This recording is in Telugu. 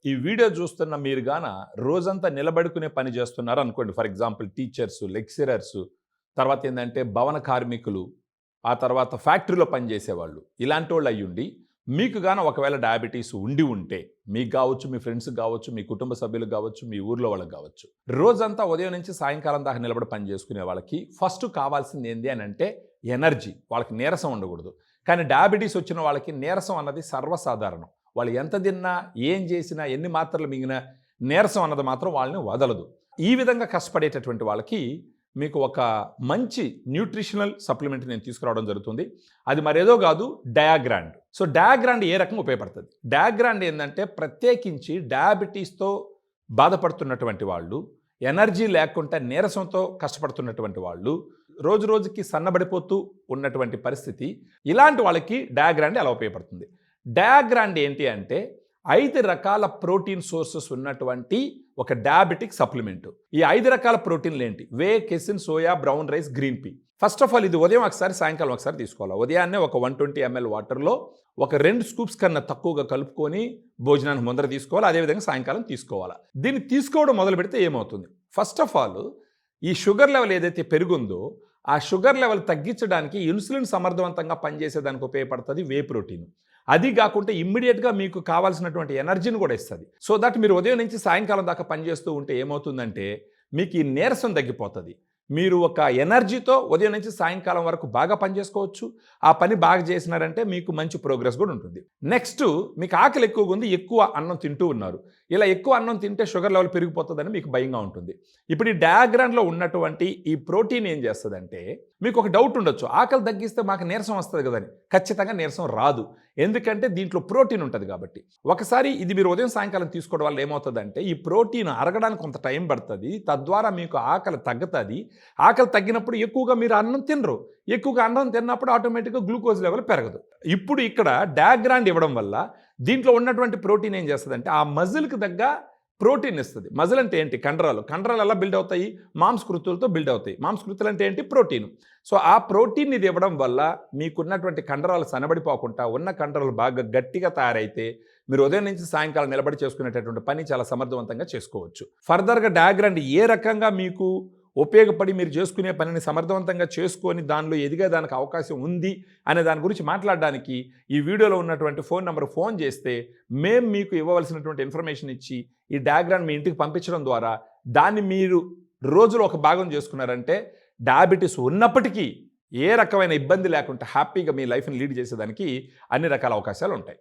ఈ వీడియో చూస్తున్న మీరు గాన రోజంతా నిలబడుకునే పని చేస్తున్నారు అనుకోండి. ఫర్ ఎగ్జాంపుల్ టీచర్స్, లెక్చరర్స్, తర్వాత ఏందంటే భవన కార్మికులు, ఆ తర్వాత ఫ్యాక్టరీలో పనిచేసేవాళ్ళు. ఇలాంటి వాళ్ళు అయ్యుండి మీకు గాన ఒకవేళ డయాబెటీస్ ఉండి ఉంటే మీకు కావచ్చు, మీ ఫ్రెండ్స్‌కి కావచ్చు, మీ కుటుంబ సభ్యులకు కావచ్చు, మీ ఊర్లో వాళ్ళకి కావచ్చు. రోజంతా ఉదయం నుంచి సాయంకాలం దాకా నిలబడి పని చేసుకునే వాళ్ళకి ఫస్ట్ కావాల్సింది ఏంది అనంటే ఎనర్జీ. వాళ్ళకి నీరసం ఉండకూడదు. కానీ డయాబెటీస్ వచ్చిన వాళ్ళకి నీరసం అన్నది సర్వసాధారణం. వాళ్ళు ఎంత తిన్నా, ఏం చేసినా, ఎన్ని మాత్రలు మింగినా నీరసం అన్నది మాత్రం వాళ్ళని వదలదు. ఈ విధంగా కష్టపడేటటువంటి వాళ్ళకి మీకు ఒక మంచి న్యూట్రిషనల్ సప్లిమెంట్ నేను తీసుకురావడం జరుగుతుంది. అది మరేదో కాదు, డయాగ్రాండ్. సో డయాగ్రాండ్ ఏ రకంగా ఉపయోగపడుతుంది? డయాగ్రాండ్ ఏంటంటే ప్రత్యేకించి డయాబెటీస్తో బాధపడుతున్నటువంటి వాళ్ళు, ఎనర్జీ లేకుండా నీరసంతో కష్టపడుతున్నటువంటి వాళ్ళు, రోజు రోజుకి సన్నబడిపోతూ ఉన్నటువంటి పరిస్థితి, ఇలాంటి వాళ్ళకి డయాగ్రాండ్ ఎలా ఉపయోగపడుతుంది? డయాగ్రాండ్ ఏంటి అంటే 5 రకాల ప్రోటీన్ సోర్సెస్ ఉన్నటువంటి ఒక డయాబెటిక్ సప్లిమెంట్. ఈ 5 రకాల ప్రోటీన్లు ఏంటి? Whey, casein, soya, brown rice, green pea. First of all ఇది ఉదయం ఒకసారి, సాయంకాలం ఒకసారి తీసుకోవాలి. ఉదయాన్నే ఒక 120 ml వాటర్లో ఒక 2 స్కూప్స్ కన్నా తక్కువగా కలుపుకొని భోజనానికి ముందర తీసుకోవాలి. అదేవిధంగా సాయంకాలం తీసుకోవాలి. దీన్ని తీసుకోవడం మొదలు పెడితే ఏమవుతుంది? ఫస్ట్ ఆఫ్ ఆల్ ఈ షుగర్ లెవెల్ ఏదైతే పెరుగుందో ఆ షుగర్ లెవెల్ తగ్గించడానికి ఇన్సులిన్ సమర్థవంతంగా పనిచేసేదానికి ఉపయోగపడుతుంది వే ప్రోటీన్. అది కాకుండా ఇమ్మీడియట్గా మీకు కావాల్సినటువంటి ఎనర్జీని కూడా ఇస్తుంది. సో దట్ మీరు ఉదయం నుంచి సాయంకాలం దాకా పనిచేస్తూ ఉంటే ఏమవుతుందంటే మీకు ఈ నీరసం తగ్గిపోతుంది. మీరు ఒక ఎనర్జీతో ఉదయం నుంచి సాయంకాలం వరకు బాగా పనిచేసుకోవచ్చు. ఆ పని బాగా చేసినారంటే మీకు మంచి ప్రోగ్రెస్ కూడా ఉంటుంది. నెక్స్ట్, మీకు ఆకలి ఎక్కువగా ఉంది, ఎక్కువ అన్నం తింటూ ఉన్నారు. ఇలా ఎక్కువ అన్నం తింటే షుగర్ లెవెల్ పెరిగిపోతుందని మీకు భయంగా ఉంటుంది. ఇప్పుడు ఈ డయాగ్రామ్లో ఉన్నటువంటి ఈ ప్రోటీన్ ఏం చేస్తుందంటే, మీకు ఒక డౌట్ ఉండొచ్చు, ఆకలి తగ్గిస్తే మాకు నీరసం వస్తుంది కదని. ఖచ్చితంగా నీరసం రాదు, ఎందుకంటే దీంట్లో ప్రోటీన్ ఉంటుంది కాబట్టి. ఒకసారి ఇది మీరు ఉదయం సాయంకాలం తీసుకోవడం వల్ల ఏమవుతుందంటే ఈ ప్రోటీన్ అరగడానికి కొంత టైం పడుతుంది. తద్వారా మీకు ఆకలి తగ్గుతుంది. ఆకలి తగ్గినప్పుడు ఎక్కువగా మీరు అన్నం తినరు. ఎక్కువగా అన్నం తిన్నప్పుడు ఆటోమేటిక్గా గ్లూకోజ్ లెవెల్ పెరగదు. ఇప్పుడు ఇక్కడ డయాగ్రాండ్ ఇవ్వడం వల్ల దీంట్లో ఉన్నటువంటి ప్రోటీన్ ఏం చేస్తుందంటే ఆ మజిల్కి తగ్గ ప్రోటీన్ ఇస్తుంది. మజిల్ అంటే ఏంటి? కండరాలు. కండరాలు ఎలా బిల్డ్ అవుతాయి? మాంసకృతులతో బిల్డ్ అవుతాయి. మాంసకృతులు అంటే ఏంటి? ప్రోటీన్. సో ఆ ప్రోటీన్ ఇది ఇవ్వడం వల్ల మీకున్నటువంటి కండరాలు సన్నబడిపోకుండా ఉన్న కండరాలు బాగా గట్టిగా తయారైతే మీరు ఉదయం నుంచి సాయంకాలం నిలబడి చేసుకునేటటువంటి పని చాలా సమర్థవంతంగా చేసుకోవచ్చు. ఫర్దర్గా డయాగ్రాండ్ ఏ రకంగా మీకు ఉపయోగపడి మీరు చేసుకునే పనిని సమర్థవంతంగా చేసుకొని దానిలో ఎదిగేదానికి అవకాశం ఉంది అనే దాని గురించి మాట్లాడడానికి ఈ వీడియోలో ఉన్నటువంటి ఫోన్ నెంబర్ ఫోన్ చేస్తే మేము మీకు ఇవ్వవలసినటువంటి ఇన్ఫర్మేషన్ ఇచ్చి ఈ డయాగ్రామ్ మీ ఇంటికి పంపించడం ద్వారా దాన్ని మీరు రోజులో ఒక భాగం చేసుకున్నారంటే డయాబెటీస్ ఉన్నప్పటికీ ఏ రకమైన ఇబ్బంది లేకుండా హ్యాపీగా మీ లైఫ్ని లీడ్ చేసేదానికి అన్ని రకాల అవకాశాలు ఉంటాయి.